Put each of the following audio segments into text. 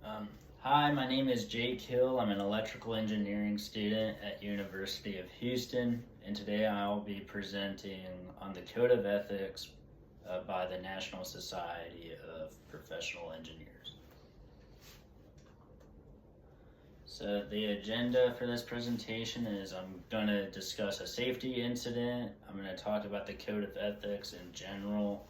Um, Hi, my name is Jake Hill. I'm an electrical engineering student at University of Houston, and today I'll be presenting on the Code of Ethics by the National Society of Professional Engineers. So the agenda for this presentation is I'm going to discuss a safety incident, I'm going to talk about the Code of Ethics in general,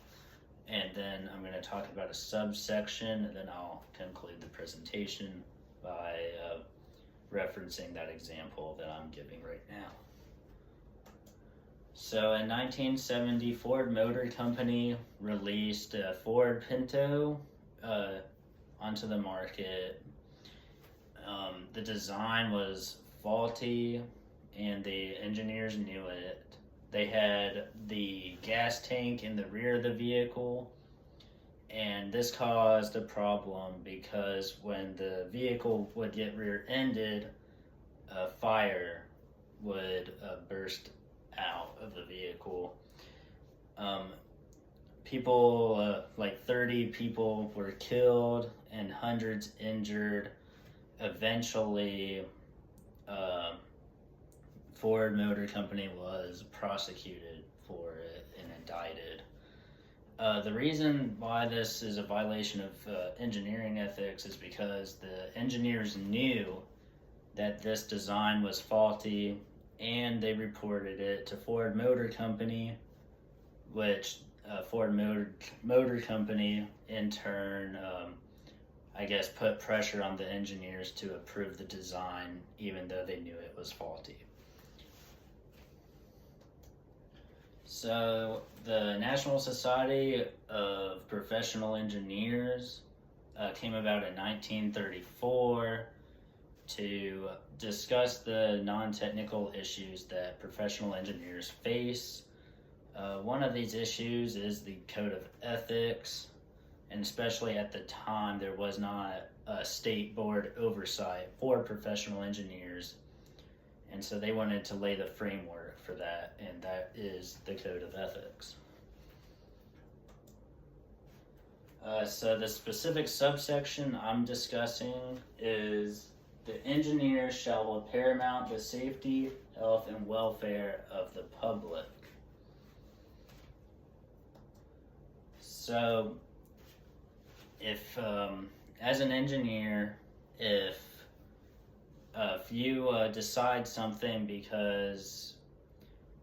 and then I'm going to talk about a subsection, and then I'll conclude the presentation by referencing that example that I'm giving right now. So in 1970, Ford Motor Company released a Ford Pinto onto the market. The design was faulty and the engineers knew it. They had the gas tank in the rear of the vehicle, and this caused a problem because when the vehicle would get rear-ended, a fire would burst out of the vehicle. Like 30 people were killed and hundreds injured. Eventually, Ford Motor Company was prosecuted for it and indicted. The reason why this is a violation of engineering ethics is because the engineers knew that this design was faulty and they reported it to Ford Motor Company, which Ford Motor Company in turn, put pressure on the engineers to approve the design even though they knew it was faulty. So the National Society of Professional Engineers came about in 1934 to discuss the non-technical issues that professional engineers face. One of these issues is the Code of Ethics, and especially at the time there was not a state board oversight for professional engineers, and so they wanted to lay the framework for that, and that is the Code of Ethics. So the specific subsection I'm discussing is the engineer shall paramount the safety, health, and welfare of the public. So if as an engineer, if you decide something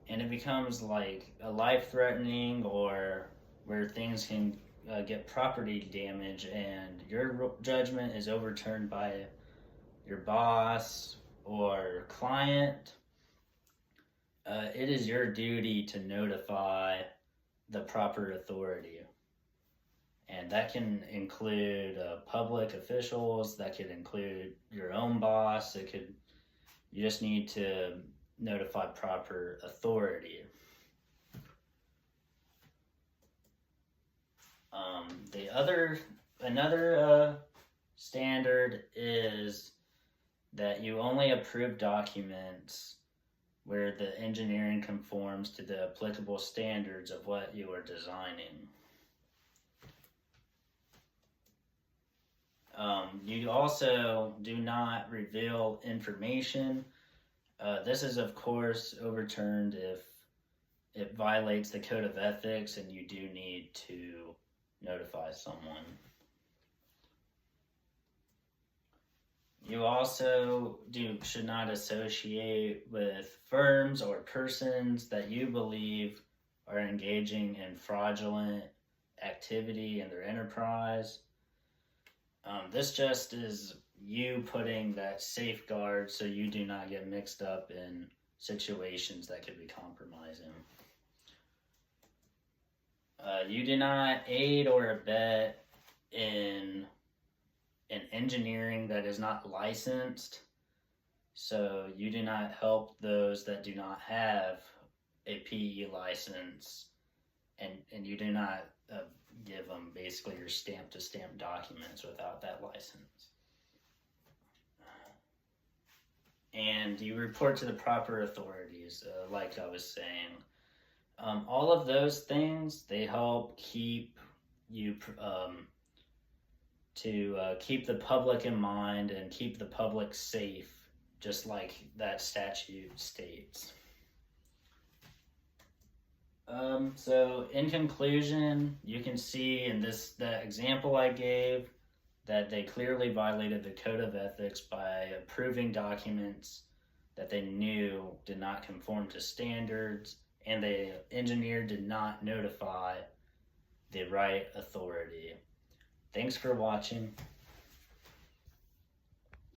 and it becomes like a life-threatening or where things can get property damage and your judgment is overturned by your boss or client, it is your duty to notify the proper authority. And that can include public officials, that could include your own boss, you just need to notify proper authority. Another standard is that you only approve documents where the engineering conforms to the applicable standards of what you are designing. You also do not reveal information. This is, of course, overturned if it violates the Code of Ethics and you do need to notify someone. You also should not associate with firms or persons that you believe are engaging in fraudulent activity in their enterprise. This just is you putting that safeguard so you do not get mixed up in situations that could be compromising. You do not aid or abet in engineering that is not licensed. So you do not help those that do not have a PE license, and you do not give them basically your stamp-to-stamp documents without that license. And you report to the proper authorities, like I was saying. All of those things, they help keep you to keep the public in mind and keep the public safe, just like that statute states. So in conclusion, you can see in that example I gave that they clearly violated the code of ethics by approving documents that they knew did not conform to standards, and the engineer did not notify the right authority. Thanks for watching.